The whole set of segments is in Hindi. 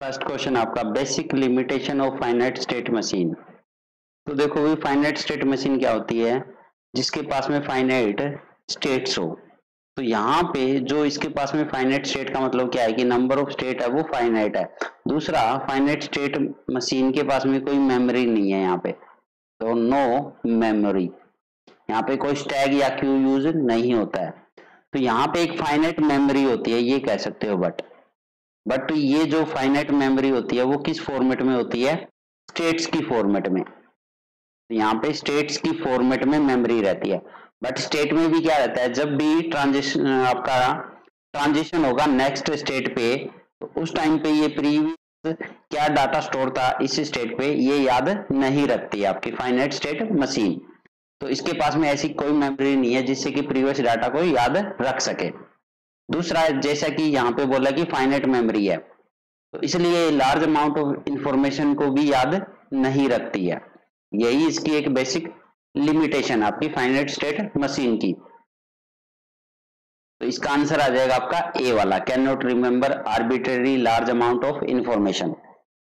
फर्स्ट क्वेश्चन आपका basic limitation of finite state machine. तो देखो भाई फाइनाइट स्टेट मशीन क्या होती है, जिसके पास में फाइनाइट स्टेट्स हो। तो यहाँ पे जो इसके पास में फाइनाइट स्टेट का मतलब क्या है कि नंबर ऑफ स्टेट है वो फाइनाइट है। दूसरा, फाइनाइट स्टेट मशीन के पास में कोई मेमोरी नहीं है यहाँ पे, तो नो मेमोरी। यहाँ पे कोई स्टैग या क्यू यूज नहीं होता है। तो यहाँ पे एक फाइनाइट मेमोरी होती है ये कह सकते हो, बट ये जो फाइनाइट मेमोरी होती है वो किस फॉर्मेट में होती है, स्टेट्स की फॉर्मेट में। यहाँ पे स्टेट्स की फॉर्मेट में मेमोरी रहती है। बट स्टेट में भी क्या रहता है, जब भी ट्रांजिशन आपका ट्रांजिशन होगा नेक्स्ट स्टेट पे, तो उस टाइम पे ये प्रीवियस क्या डाटा स्टोर था इस स्टेट पे ये याद नहीं रखती है आपकी फाइनाइट स्टेट मशीन। तो इसके पास में ऐसी कोई मेमोरी नहीं है जिससे कि प्रीवियस डाटा को याद रख सके। दूसरा, जैसा कि यहाँ पे बोला कि फाइनाइट मेमोरी है, तो इसलिए लार्ज अमाउंट ऑफ इंफॉर्मेशन को भी याद नहीं रखती है। यही इसकी एक बेसिक लिमिटेशन आपकी फाइनाइट स्टेट मशीन की। तो इसका आंसर आ जाएगा आपका ए वाला, can not remember arbitrary large amount of information.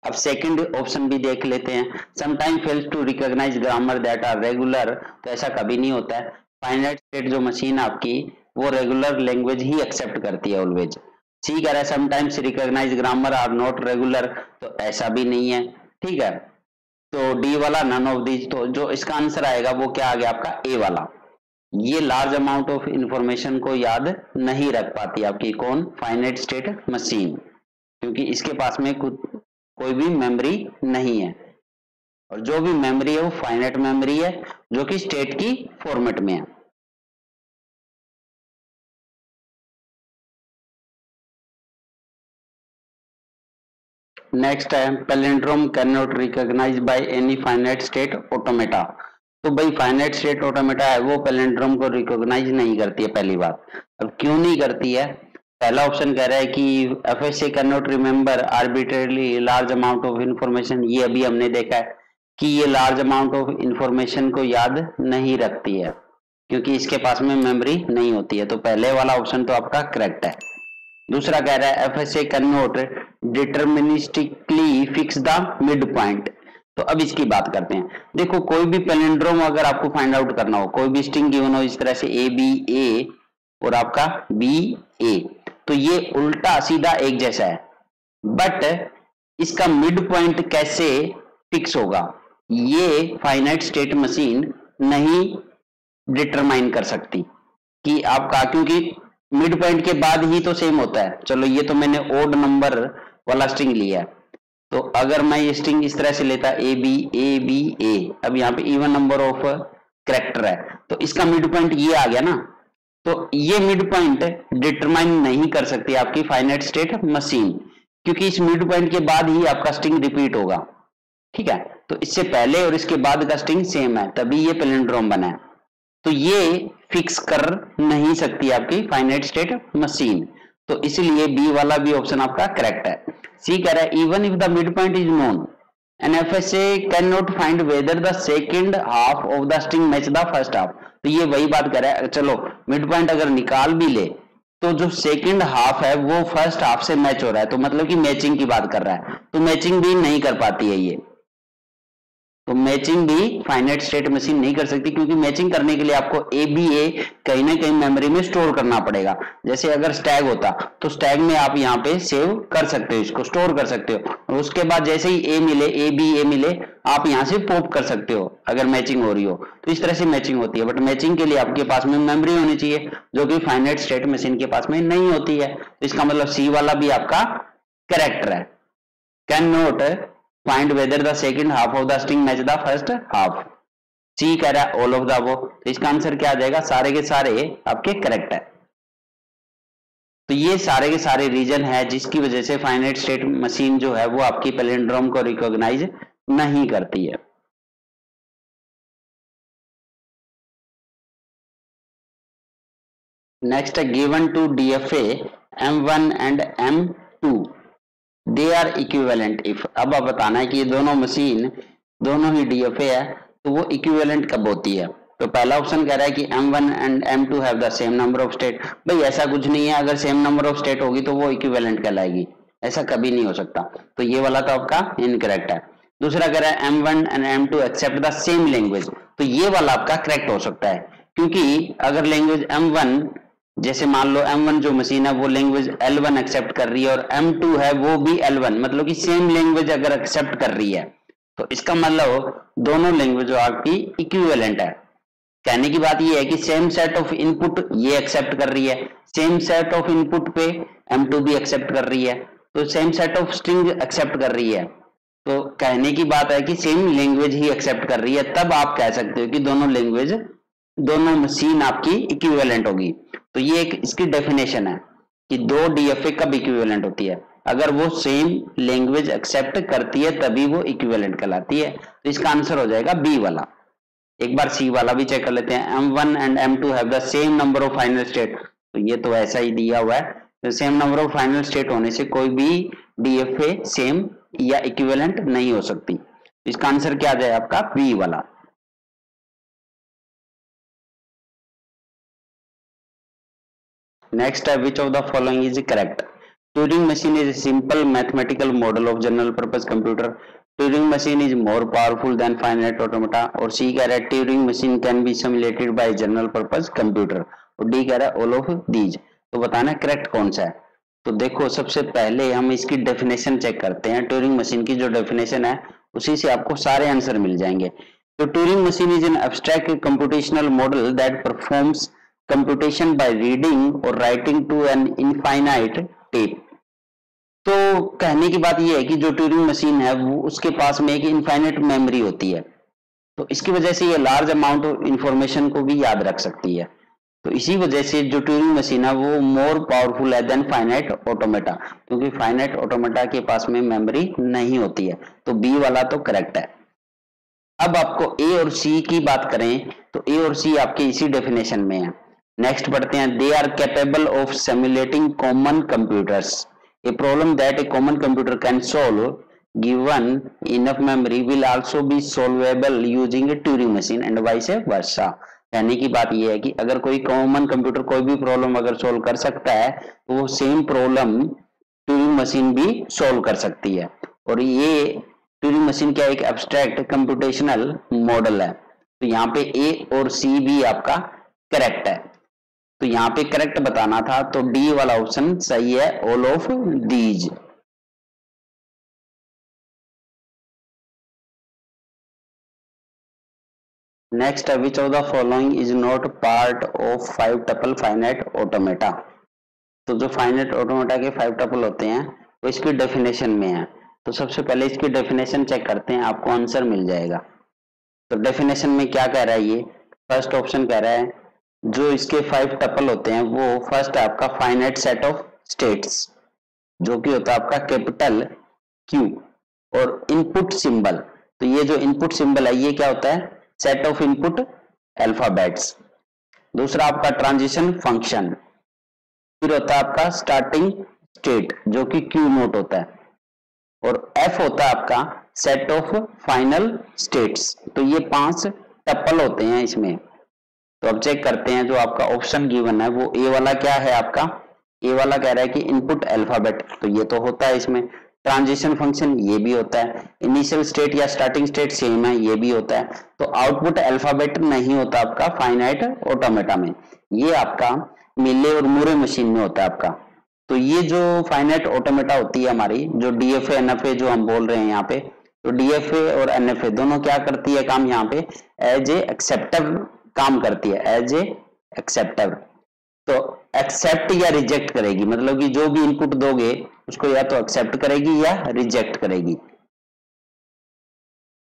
अब सेकंड ऑप्शन भी देख लेते हैं, sometime fails to recognise grammar that are regular. तो ऐसा कभी नहीं होता है, फाइनाइट स्टेट जो मशीन आपकी वो रेगुलर लैंग्वेज ही एक्सेप्ट करती है ऑलवेज। सी कह रहा है sometimes recognise grammar are not regular, तो ऐसा भी नहीं है। ठीक है, तो डी वाला नन ऑफ दीज। तो जो इसका आंसर आएगा वो क्या आ गया आपका ए वाला। ये लार्ज अमाउंट ऑफ इंफॉर्मेशन को याद नहीं रख पाती आपकी कौन, फाइनाइट स्टेट मशीन, क्योंकि इसके पास में कोई भी मेमोरी नहीं है। और जो भी मेमोरी है वो फाइनाइट मेमोरी है जो कि स्टेट की फॉर्मेट में है। नेक्स्ट है palindrome can not recognise by any finite state automata. तो भाई फाइनाइट स्टेट ऑटोमेटा है वो पैलिंड्रोम को रिकॉग्नाइज नहीं करती है पहली बात। अब क्यों नहीं करती है, पहला ऑप्शन कह रहा है कि FSA can not remember arbitrarily large amount of information. ये अभी हमने देखा है कि ये लार्ज अमाउंट ऑफ इंफॉर्मेशन को याद नहीं रखती है क्योंकि इसके पास में मेमोरी नहीं होती है। तो पहले वाला ऑप्शन तो आपका करेक्ट है। दूसरा कह रहा है FSA can not deterministically fix the mid point. तो अब इसकी बात करते हैं। देखो कोई भी पैलिंड्रोम अगर आपको फाइंड आउट करना हो, कोई भी स्ट्रिंग गिवन हो इस तरह से ए बी ए और आपका बी ए, तो ये उल्टा सीधा एक जैसा है, बट इसका मिड पॉइंट कैसे फिक्स होगा ये फाइनाइट स्टेट मशीन नहीं डिटरमाइन कर सकती कि आपका, क्योंकि मिड पॉइंट के बाद ही तो सेम होता है। चलो ये तो मैंने ओड नंबर वाला स्ट्रिंग लिया है, तो अगर मैं ये स्ट्रिंग इस तरह से लेता ए बी ए, अब यहाँ पे इवन नंबर ऑफ कैरेक्टर है तो इसका मिड पॉइंट ये आ गया ना। तो ये मिड पॉइंट डिटरमाइन नहीं कर सकती आपकी फाइनाइट स्टेट मशीन, क्योंकि इस मिड पॉइंट के बाद ही आपका स्ट्रिंग रिपीट होगा। ठीक है, तो इससे पहले और इसके बाद का स्ट्रिंग सेम है तभी ये पैलिंड्रोम बना है। तो ये फिक्स कर नहीं सकती आपकी फाइनाइट स्टेट मशीन, तो इसलिए बी वाला भी ऑप्शन आपका करेक्ट है। सी कह रहा है even if the mid point is known an FSA can not find whether the second half of the string match the first half. तो ये वही बात कर रहा है, चलो मिड पॉइंट अगर निकाल भी ले तो जो सेकंड हाफ है वो फर्स्ट हाफ से मैच हो रहा है, तो मतलब कि मैचिंग की बात कर रहा है, तो मैचिंग भी नहीं कर पाती है ये। तो मैचिंग भी फाइनाइट स्टेट मशीन नहीं कर सकती, क्योंकि मैचिंग करने के लिए आपको ए बी ए कहीं ना कहीं मेमोरी में स्टोर करना पड़ेगा। जैसे अगर स्टैग होता तो स्टैग में आप यहाँ पे सेव कर सकते हो, इसको स्टोर कर सकते हो, और उसके बाद जैसे ही ए मिले ए बी ए मिले आप यहाँ से पॉप कर सकते हो अगर मैचिंग हो रही हो। तो इस तरह से मैचिंग होती है, बट मैचिंग के लिए आपके पास में मेमोरी होनी चाहिए जो कि फाइनाइट स्टेट मशीन के पास में नहीं होती है। तो इसका मतलब सी वाला भी आपका करेक्ट है, can not find whether the second half of the string match the first half. C कह रहा है ऑल ऑफ द अबव, तो इसका आंसर क्या आ जाएगा, सारे के सारे आपके करेक्ट है। तो ये सारे के सारे रीजन है जिसकी वजह से फाइनाइट स्टेट मशीन जो है वो आपकी पैलिंड्रोम को रिकॉग्नाइज नहीं करती है। नेक्स्ट है given to DFA M1 and M2 they are equivalent if. अब आप बताना है कि ये दोनों मशीन दोनों ही डीएफए है तो वो इक्विवेलेंट कब होती है। तो पहला ऑप्शन कह रहा है कि M1 and M2 have the same number of state. भाई ऐसा कुछ नहीं है, अगर सेम नंबर ऑफ स्टेट होगी तो वो इक्विवेलेंट कहलाएगी। ऐसा कभी नहीं हो सकता। तो ये वाला तो आपका इनकरेक्ट है। दूसरा कह रहा है M1 and M2 accept the same language, तो ये वाला आपका करेक्ट हो सकता है, क्योंकि अगर लैंग्वेज M1, जैसे मान लो M1 जो मशीन है वो लैंग्वेज L1 एक्सेप्ट कर रही है और M2 है वो भी L1, मतलब कि सेम लैंग्वेज अगर एक्सेप्ट कर रही है तो इसका मतलब दोनों लैंग्वेज आपकी इक्विवेलेंट है। कहने की बात ये है कि सेम सेट ऑफ इनपुट ये एक्सेप्ट कर रही है, सेम सेट ऑफ इनपुट पे M2 भी एक्सेप्ट कर रही है, तो same set of string accept कर रही है। तो कहने की बात है कि सेम लैंग्वेज ही एक्सेप्ट कर रही है, तब आप कह सकते हो कि दोनों लैंग्वेज, दोनों मशीन आपकी इक्विवेलेंट होगी। तो ये एक इसकी डेफिनेशन है कि दो डीएफए कब इक्विवेलेंट होती है, अगर वो सेम लैंग्वेज एक्सेप्ट करती है तभी वो इक्विवेलेंट कहलाती है। तो इसका आंसर हो जाएगा बी वाला। एक बार सी वाला भी चेक कर लेते हैं। M1 and M2 have the same number of final state, तो ये तो ऐसा ही दिया हुआ है, तो same number of final state होने से कोई भी डीएफए सेम या इक्विवेलेंट नहीं हो सकती। इसका आंसर क्या आ जाए आपका बी वाला। नेक्स्ट है विच of the following is correct. Turing machine is a simple mathematical model of general purpose computer. Turing machine is more powerful than finite automata. और सी कह रहा है Turing machine can be simulated by general purpose computer. और डी कह रहा है all of these। तो बताना करेक्ट कौन सा है। तो देखो सबसे पहले हम इसकी डेफिनेशन चेक करते हैं। ट्यूरिंग मशीन की जो डेफिनेशन है उसी से आपको सारे आंसर मिल जाएंगे। तो Turing machine is an abstract computational model that performs computation by reading और writing to an infinite tape. तो कहने की बात यह है कि जो ट्यूरिंग मशीन है वो उसके पास में एक इनफाइनाइट मेमोरी होती है, तो इसकी वजह से ये लार्ज अमाउंट ऑफ इंफॉर्मेशन को भी याद रख सकती है। तो इसी वजह से जो ट्यूरिंग मशीन है वो मोर पावरफुल है देन फाइनाइट ऑटोमेटा, क्योंकि फाइनाइट ऑटोमेटा के पास में मेमोरी नहीं होती है। तो बी वाला तो करेक्ट है। अब आपको ए और सी की बात करें तो ए और सी आपके इसी डेफिनेशन में है। नेक्स्ट पढ़ते हैं। They are capable of simulating common computers. A problem that a common computer can solve given enough memory will also be solvable using a Turing machine and vice versa। कहने की बात यह है कि अगर कोई कॉमन कंप्यूटर कोई भी प्रॉब्लम अगर सोल्व कर सकता है तो वो सेम प्रॉब्लम ट्यूरिंग मशीन भी सोल्व कर सकती है। और ये ट्यूरिंग मशीन क्या एक एब्स्ट्रैक्ट कंप्यूटेशनल मॉडल है। तो यहाँ पे ए और सी भी आपका करेक्ट है। तो यहाँ पे करेक्ट बताना था, तो डी वाला ऑप्शन सही है, ऑल ऑफ दीज। नेक्स्ट है विच of the following is not part of 5 tuple finite automata. तो जो फाइनाइट ऑटोमेटा के 5 टपल होते हैं वो इसकी डेफिनेशन में है। तो सबसे पहले इसकी डेफिनेशन चेक करते हैं, आपको आंसर मिल जाएगा। तो डेफिनेशन में क्या कह रहा है, ये फर्स्ट ऑप्शन कह रहा है जो इसके 5 टपल होते हैं वो फर्स्ट है आपका फाइनाइट सेट ऑफ स्टेट्स, जो कि होता है आपका कैपिटल क्यू, और इनपुट सिंबल। तो ये जो इनपुट सिंबल है ये क्या होता है, सेट ऑफ इनपुट अल्फाबेट्स। दूसरा आपका ट्रांजिशन फंक्शन, फिर होता है आपका स्टार्टिंग स्टेट जो कि क्यू नोट होता है, और एफ होता है आपका सेट ऑफ फाइनल स्टेट्स। तो ये 5 टपल होते हैं इसमें। तो अब चेक करते हैं जो आपका ऑप्शन गिवन है वो ए वाला क्या है आपका। ए वाला कह रहा है कि इनपुट अल्फाबेट, तो ये तो होता है इसमें। ट्रांजिशन फंक्शन ये भी होता है। इनिशियल स्टेट या स्टार्टिंग स्टेट सेम है, ये भी होता है। तो आउटपुट अल्फाबेट नहीं होता आपका फाइनाइट ऑटोमेटा में, ये आपका मिले और मूरे मशीन में होता है आपका। तो ये जो फाइनाइट ऑटोमेटा होती है हमारी, जो डीएफए एनएफए जो हम बोल रहे हैं यहाँ पे, तो डीएफए और एनएफए दोनों क्या करती है काम यहाँ पे, एज ए एक्सेप्टर काम करती है, एज ए एक्सेप्टर। तो एक्सेप्ट या रिजेक्ट करेगी, मतलब कि जो भी इनपुट दोगे उसको या तो एक्सेप्ट करेगी या रिजेक्ट करेगी।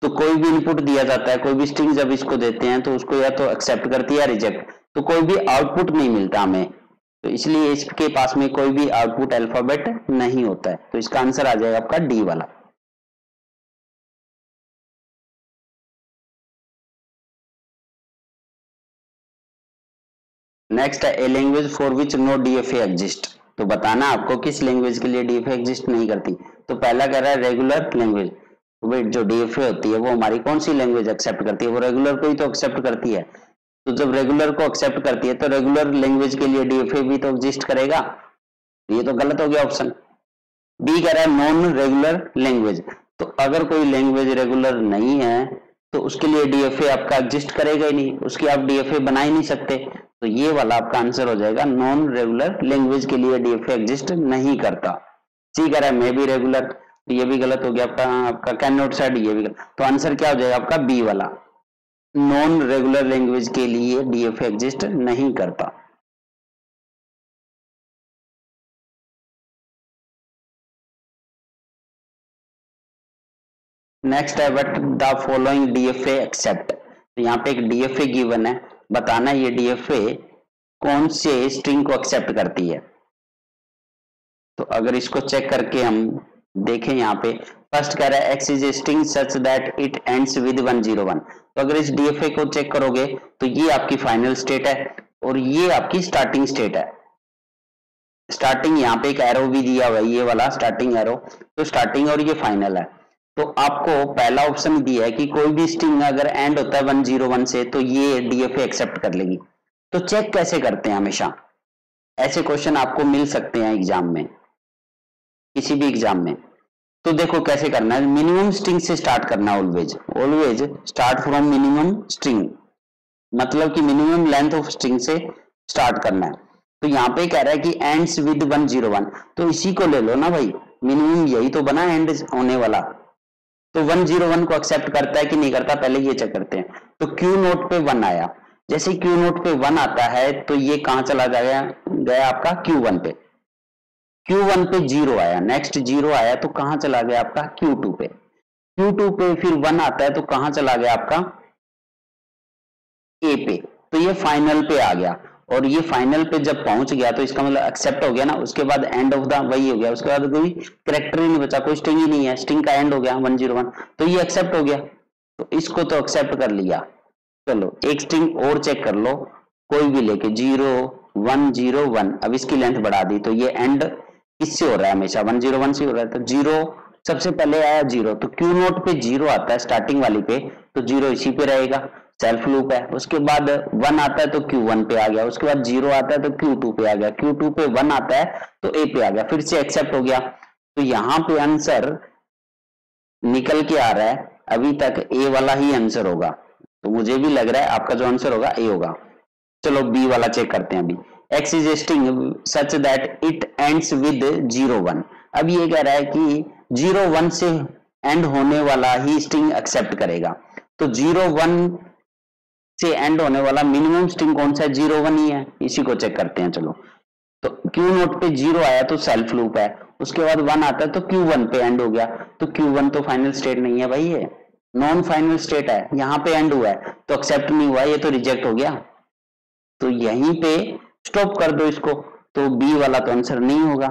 तो कोई भी इनपुट दिया जाता है, कोई भी स्ट्रिंग जब इसको देते हैं तो उसको या तो एक्सेप्ट करती है या रिजेक्ट, तो कोई भी आउटपुट नहीं मिलता हमें। तो इसलिए इसके पास में कोई भी आउटपुट अल्फाबेट नहीं होता है। तो इसका आंसर आ जाएगा आपका डी वाला। नेक्स्ट है a language for which no DFA exist. तो बताना आपको किस लैंग्वेज के लिए डीएफए एग्जिस्ट नहीं करती। तो पहला कह रहा है रेगुलर लैंग्वेज। तो जो डीएफए होती है वो हमारी कौन सी लैंग्वेज एक्सेप्ट करती है, वो रेगुलर को ही तो एक्सेप्ट करती है। तो जब रेगुलर को एक्सेप्ट करती है तो रेगुलर लैंग्वेज के लिए डीएफए भी तो एग्जिस्ट करेगा। ये तो गलत हो गया ऑप्शन। बी कह रहा है नॉन रेगुलर लैंग्वेज, तो अगर कोई लैंग्वेज रेगुलर नहीं है तो उसके लिए डीएफए आपका एग्जिस्ट करेगा ही नहीं, उसकी आप डीएफए बना ही नहीं सकते। तो ये वाला आपका आंसर हो जाएगा, नॉन रेगुलर लैंग्वेज के लिए डीएफए एग्जिस्ट नहीं करता। सी कह रहा है मे बी रेगुलर, तो ये भी गलत हो गया आपका, आपका कैन नॉट सेड ये भी गलत। तो आंसर क्या हो जाएगा आपका बी वाला, नॉन रेगुलर लैंग्वेज के लिए डीएफए एग्जिस्ट नहीं करता। नेक्स्ट है what the following DFA accept. तो यहाँ पे एक डीएफए गिवन है, बताना ये डीएफए कौन से स्ट्रिंग को एक्सेप्ट करती है। तो अगर इसको चेक करके हम देखें, यहाँ पे फर्स्ट कह रहा है x is a string such that it ends with 101। तो अगर इस डीएफए को चेक करोगे तो ये आपकी फाइनल स्टेट है और ये आपकी स्टार्टिंग स्टेट है। स्टार्टिंग यहाँ पे एक एरो भी दिया हुआ है, ये वाला स्टार्टिंग एरो, तो स्टार्टिंग और ये फाइनल है। तो आपको पहला ऑप्शन दिया है कि कोई भी स्ट्रिंग अगर एंड होता है 101 से तो ये डीएफए एक्सेप्ट कर लेगी। तो चेक कैसे करते हैं, हमेशा ऐसे क्वेश्चन आपको मिल सकते हैं एग्जाम में, किसी भी एग्जाम में। तो देखो कैसे करना है, मिनिमम स्ट्रिंग से स्टार्ट करना, always always start from minimum string, मतलब कि मिनिमम लेंथ ऑफ स्ट्रिंग से स्टार्ट करना है। तो यहाँ पे कह रहा है कि एंड्स विद 101, तो इसी को ले लो ना भाई, मिनिमम यही तो बना एंड होने वाला। तो 101 को एक्सेप्ट करता है कि नहीं करता, पहले ये चेक करते हैं। तो क्यू नोट पे 1 आया, जैसे क्यू नोट पे 1 आता है तो ये कहां चला गया आपका Q1 पे। Q1 पे 0 आया, नेक्स्ट 0 आया तो कहां चला गया आपका Q2 पे। Q2 पे फिर 1 आता है तो कहां चला गया आपका A पे। तो ये फाइनल पे आ गया, और ये फाइनल पे जब पहुंच गया तो इसका मतलब एक्सेप्ट हो गया ना। उसके बाद एंड ऑफ द वही हो गया, उसके बाद कोई कैरेक्टर ही नहीं बचा, कोई स्ट्रिंग ही नहीं है, स्ट्रिंग का एंड हो गया 101, तो ये एक्सेप्ट हो गया। तो इसको तो एक्सेप्ट कर लिया। चलो एक स्ट्रिंग और चेक कर लो, कोई भी लेके 0101, अब इसकी लेंथ बढ़ा दी तो ये एंड किससे हो रहा है, हमेशा 101 से हो रहा है। तो 0 सबसे पहले आया 0, तो क्यू नोट पे 0 आता है स्टार्टिंग वाली पे, तो 0 इसी पे रहेगा, सेल्फ लूप है। उसके बाद 1 आता है तो Q1 पे आ गया, उसके बाद 0 आता है तो Q2 पे आ गया, Q2 पे 1 आता है तो A पे आ गया, फिर से एक्सेप्ट हो गया। तो यहाँ पे आंसर निकल के आ रहा है, अभी तक A वाला ही आंसर होगा। तो मुझे भी लग रहा है आपका जो आंसर होगा A होगा। चलो B वाला चेक करते हैं अभी। X is a string such that it ends with 01। अब ये कह रहा है कि 01 से एंड होने वाला ही स्ट्रिंग एक्सेप्ट करेगा। तो 01 से एंड होने वाला मिनिमम स्ट्रिंग कौन सा है, 01 ही है, इसी को चेक करते हैं। चलो तो Q नोट पे 0 आया तो सेल्फ लूप है, उसके बाद 1 आता है तो Q1 पे एंड हो गया। तो Q1 तो फाइनल स्टेट नहीं है भाई, ये नॉन फाइनल स्टेट है, यहाँ पे एंड हुआ है तो एक्सेप्ट नहीं हुआ, ये तो रिजेक्ट हो गया। तो यहीं पे स्टॉप कर दो इसको, तो बी वाला तो आंसर नहीं होगा।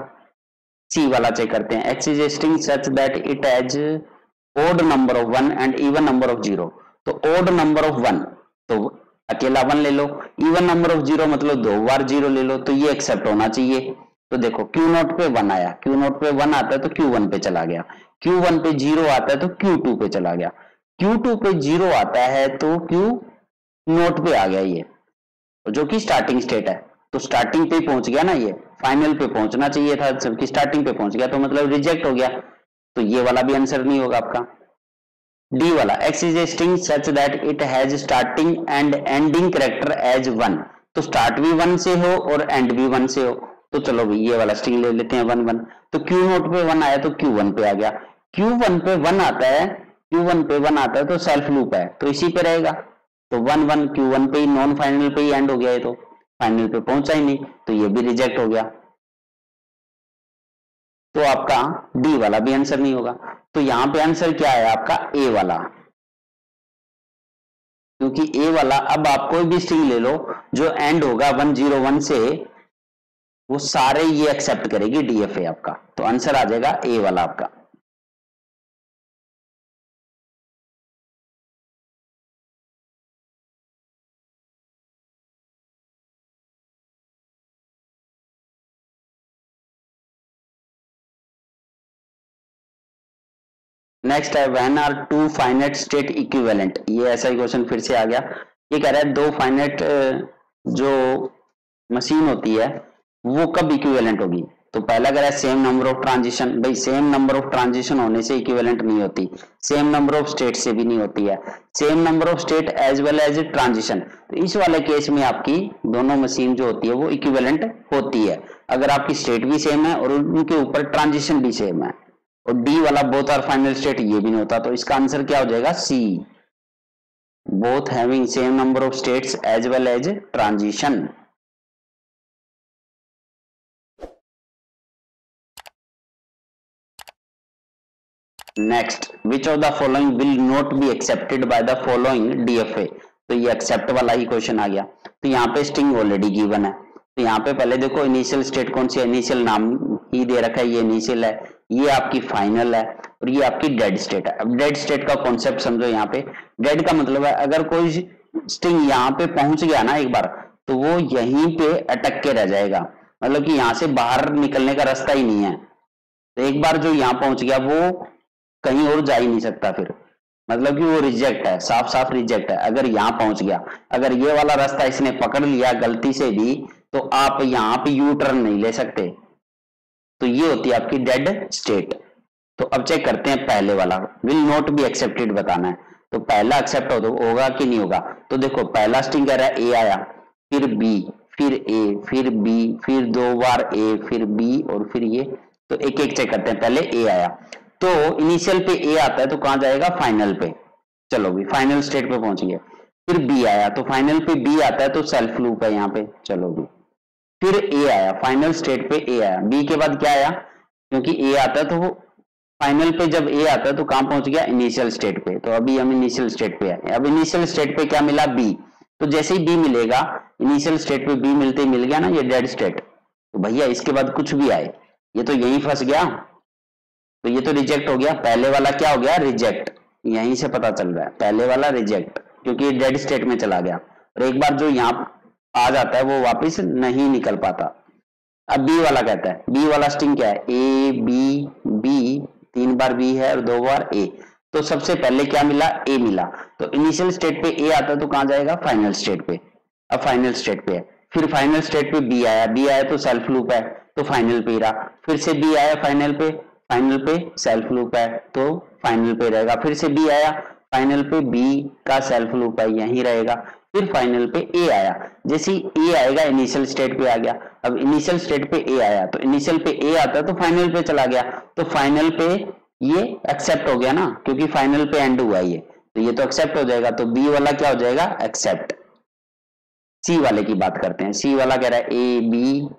सी वाला चेक करते हैं। X is a string such that it has odd number of 1 and even number of 0। तो odd number of 1 तो अकेला 1 ले लो, इवन नंबर ऑफ 0 मतलब 2 बार 0 ले लो, तो ये एक्सेप्ट होना चाहिए। तो देखो Q नोट पे 1 आया, Q नोट पे 1 आता है तो Q1 पे चला गया, Q1 पे 0 आता है तो Q2 पे चला गया, Q2 पे 0 आता है तो Q नोट पे आ गया, ये जो कि स्टार्टिंग स्टेट है। तो स्टार्टिंग पे पहुंच गया ना, ये फाइनल पे पहुंचना चाहिए था, जबकि स्टार्टिंग पे पहुंच गया तो मतलब रिजेक्ट हो गया। तो ये वाला भी आंसर नहीं होगा आपका। डी वाला X is a string such that it has starting and ending character as 1। तो स्टार्ट भी 1 से हो और एंड भी 1 से हो। तो चलो भाई ये वाला स्ट्रिंग ले लेते हैं 1 1। तो Q नोट पे 1 आया तो Q1 पे आ गया, Q1 पे 1 आता है, Q1 पे 1 आता है तो सेल्फ लूप है तो इसी पे रहेगा। तो 1 1 Q1 पे ही नॉन फाइनल पे ही एंड हो गया, ये तो फाइनल पे पहुंचा ही नहीं, तो ये भी रिजेक्ट हो गया। तो आपका डी वाला भी आंसर नहीं होगा। तो यहां पे आंसर क्या है आपका ए वाला, क्योंकि ए वाला, अब आप कोई भी स्ट्रिंग ले लो जो एंड होगा 101 से, वो सारे ये एक्सेप्ट करेगी डीएफए आपका। तो आंसर आ जाएगा ए वाला आपका। नेक्स्ट है when are two finite state equivalent. ये ऐसा ही क्वेश्चन फिर से आ गया। ये कह रहा है दो फाइनाइट जो मशीन होती है वो कब इक्विवेलेंट होगी। तो पहला कह रहा है सेम नंबर ऑफ ट्रांजिशन, भाई सेम नंबर ऑफ ट्रांजिशन होने से इक्विवेलेंट नहीं होती, सेम नंबर ऑफ स्टेट से भी नहीं होती है, same number of state as well as transition. तो इस वाले केस में आपकी दोनों मशीन जो होती है वो इक्विवेलेंट होती है, अगर आपकी स्टेट भी सेम है और उनके ऊपर ट्रांजिशन भी सेम है। और डी वाला बोथ आर फाइनल स्टेट, ये भी नहीं होता। तो इसका आंसर क्या हो जाएगा? C, both having same number of states as well as transition. Next, which of the following will not be accepted by the following DFA. तो ये एक्सेप्ट वाला ही क्वेश्चन आ गया। तो यहाँ पे स्ट्रिंग ऑलरेडी गिवन है, तो यहाँ पे पहले देखो इनिशियल स्टेट कौन सी है, इनिशियल नाम ही दे रखा है, ये इनिशियल है, ये आपकी फाइनल है और ये आपकी डेड स्टेट है। अब डेड स्टेट का कॉन्सेप्ट समझो। यहाँ पे डेड का मतलब है अगर कोई स्ट्रिंग यहाँ पे पहुंच गया ना एक बार, तो वो यहीं पे अटक के रह जाएगा, मतलब कि यहाँ से बाहर निकलने का रास्ता ही नहीं है। तो एक बार जो यहाँ पहुंच गया वो कहीं और जा ही नहीं सकता, फिर मतलब कि वो रिजेक्ट है, साफ साफ रिजेक्ट है। अगर यहाँ पहुंच गया, अगर ये वाला रास्ता इसने पकड़ लिया गलती से भी, तो आप यहाँ पे यू टर्न नहीं ले सकते। तो ये होती है आपकी डेड स्टेट। तो अब चेक करते हैं पहले वाला, विल नॉट बी एक्सेप्टेड बताना है। तो पहला एक्सेप्ट होगा कि नहीं होगा। तो देखो पहला स्ट्रिंग कह रहा है ए आया, फिर बी, फिर ए, फिर बी, फिर 2 बार ए, फिर बी और फिर ये। तो एक एक चेक करते हैं। पहले ए आया, तो इनिशियल पे ए आता है तो कहां जाएगा? फाइनल पे। चलो भी फाइनल स्टेट पे पहुंच गए। फिर बी आया, तो फाइनल पे बी आता है तो सेल्फ लूप है यहाँ पे। चलो भी फिर ए आया, फाइनल स्टेट पे ए आया, बी के बाद क्या आया? क्योंकि ए आता है तो वो फाइनल पे जब ए आता है तो कहां पहुंच गया? इनिशियल स्टेट पे। तो अभी हम इनिशियल स्टेट पे आए। अब इनिशियल स्टेट पे क्या मिला? बी। तो जैसे ही बी मिलेगा, इनिशियल स्टेट पे बी मिलते ही मिल गया ना ये डेड स्टेट। तो भैया इसके बाद कुछ भी आए, ये तो यहीं फंस गया, तो ये तो रिजेक्ट हो गया। पहले वाला क्या हो गया? रिजेक्ट। यहीं से पता चल रहा है पहले वाला रिजेक्ट, क्योंकि डेड स्टेट में चला गया और एक बार जो यहाँ आ जाता है वो वापस नहीं निकल पाता। अब बी वाला कहता है, बी वाला स्ट्रिंग क्या है? ए बी बी, 3 बार बी है और 2 बार ए। तो सबसे पहले क्या मिला? ए मिला। तो इनिशियल स्टेट पे ए आता है तो कहां जाएगा? फाइनल स्टेट पे। अब फाइनल स्टेट पे है, फिर फाइनल स्टेट पे बी आया, बी आया तो सेल्फ लूप है तो फाइनल पे रहा। फिर से बी आया फाइनल पे, फाइनल पे सेल्फ लूप है तो फाइनल पे रहेगा। फिर से बी आया फाइनल पे, बी का सेल्फ लूप है यहीं रहेगा। फिर फाइनल पे ए आया, जैसे ही ए आएगा इनिशियल स्टेट पे आ गया। अब इनिशियल स्टेट पे ए आया तो इनिशियल पे ए आता है तो फाइनल पे चला गया, तो फाइनल पे ये एक्सेप्ट हो गया ना, क्योंकि फाइनल पे एंड हुआ ये, तो ये तो एक्सेप्ट हो जाएगा। तो बी वाला क्या हो जाएगा? एक्सेप्ट। सी वाले की बात करते हैं। सी वाला कह रहा है ए बी,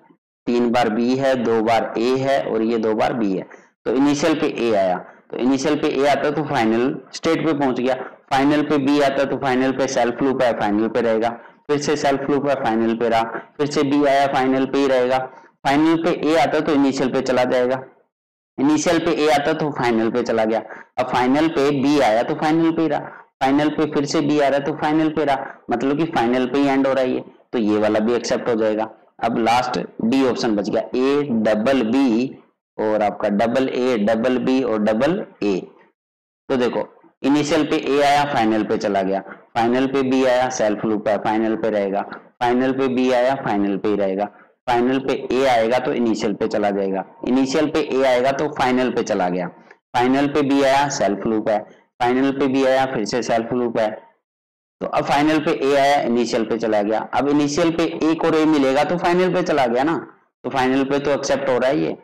3 बार बी है, 2 बार ए है और ये 2 बार बी है। तो इनिशियल पे ए आया, तो इनिशियल पे ए आता है तो फाइनल स्टेट पे पहुंच गया। फाइनल पे बी आता है तो फाइनल पे सेल्फ लूप है, फाइनल पे रहेगा। फिर से सेल्फ लूप है, फाइनल पे रहा। फिर से बी आया, फाइनल पे ही रहेगा। फाइनल पे ए आता है तो इनिशियल पे चला जाएगा, इनिशियल पे ए आता तो फाइनल पे चला गया। अब फाइनल पे बी आया तो फाइनल पे रहा, फाइनल पे फिर से बी आ रहा है तो फाइनल पे रहा, मतलब कि फाइनल पे ही एंड हो रहा है ये, तो ये वाला भी एक्सेप्ट हो जाएगा। अब लास्ट डी ऑप्शन बच गया, ए डबल बी और आपका डबल ए, डबल बी और डबल ए। तो देखो इनिशियल पे ए आया, फाइनल पे चला गया, फाइनल पे बी आया, सेल्फ लूप है, फाइनल पे रहेगा। फाइनल पे बी आया, फाइनल पे ही रहेगा। फाइनल पे ए आएगा तो इनिशियल पे चला जाएगा, इनिशियल पे ए आएगा तो फाइनल पे चला गया। फाइनल पे बी आया, सेल्फ लूप है, फाइनल पे बी आया, फिर से सेल्फ लूप है। तो अब फाइनल पे ए आया, इनिशियल पे चला गया। अब इनिशियल पे एक और ए मिलेगा तो फाइनल पे चला गया ना, तो फाइनल पे तो एक्सेप्ट हो रहा है ये।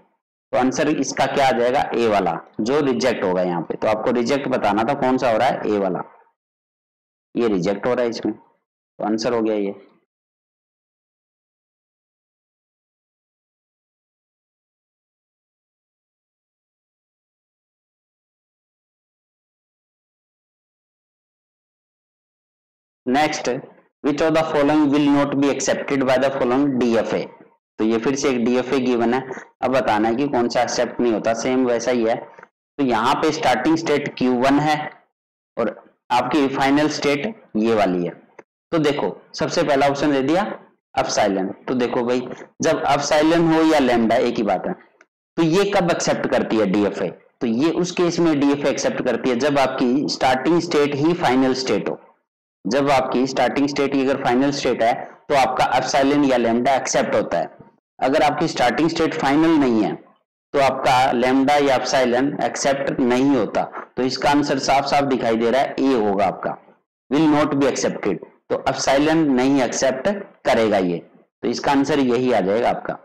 तो आंसर इसका क्या आ जाएगा? ए वाला, जो रिजेक्ट होगा यहाँ पे। तो आपको रिजेक्ट बताना था, कौन सा हो रहा है? ए वाला, ये रिजेक्ट हो रहा है इसमें, तो आंसर हो गया ये। Next, which of the following will not be accepted by the following DFA. तो ये फिर से एक डीएफए गिवन है, अब बताना है कि कौन सा एक्सेप्ट नहीं होता। सेम वैसा ही है। तो यहाँ पे स्टार्टिंग स्टेट Q1 है और आपकी फाइनल स्टेट ये वाली है। तो देखो सबसे पहला ऑप्शन दे दिया अपसाइलन। तो देखो भाई, जब अपसाइलन हो या लैम्डा एक ही बात है। तो ये कब एक्सेप्ट करती है डीएफए? तो ये उस केस में डीएफए एक्सेप्ट करती है जब आपकी स्टार्टिंग स्टेट ही फाइनल स्टेट हो। जब आपकी स्टार्टिंग स्टेट ही अगर फाइनल स्टेट है तो आपका एप्सिलॉन या लैम्डा एक्सेप्ट होता है। अगर आपकी स्टार्टिंग स्टेट फाइनल नहीं है तो आपका लैम्डा या एप्सिलॉन एक्सेप्ट नहीं होता। तो इसका आंसर साफ साफ दिखाई दे रहा है, ए होगा आपका, विल नॉट बी एक्सेप्टेड। तो एप्सिलॉन नहीं एक्सेप्ट करेगा ये, तो इसका आंसर यही आ जाएगा आपका।